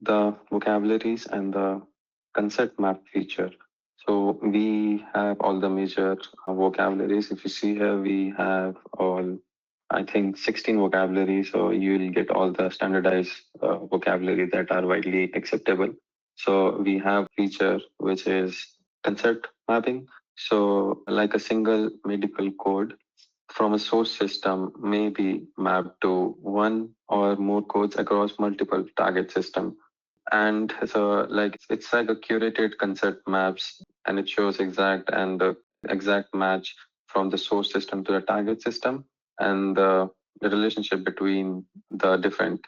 the vocabularies and the concept map feature. So we have all the major vocabularies. If you see here, we have all, I think, 16 vocabularies. So you will get all the standardized vocabulary that are widely acceptable. So we have feature which is concept mapping. So like a single medical code from a source system may be mapped to one or more codes across multiple target system. And so like it's like a curated concept maps, and it shows exact match from the source system to the target system, and the relationship between the different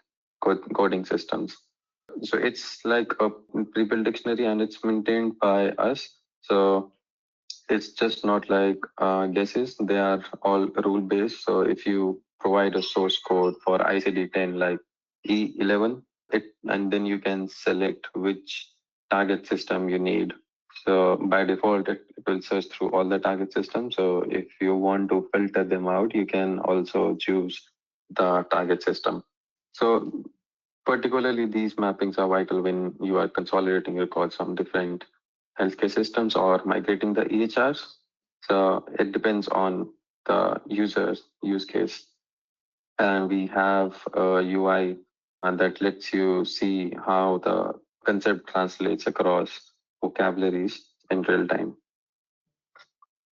coding systems. So it's like a pre-built dictionary, and it's maintained by us. So it's just not like guesses. They are all rule based. So if you provide a source code for ICD-10 like E11, and then you can select which target system you need. So by default, it will search through all the target systems. So if you want to filter them out, you can also choose the target system. So particularly, these mappings are vital when you are consolidating records from different healthcare systems or migrating the EHRs. So it depends on the user's use case. And we have a UI that lets you see how the concept translates across vocabularies in real time.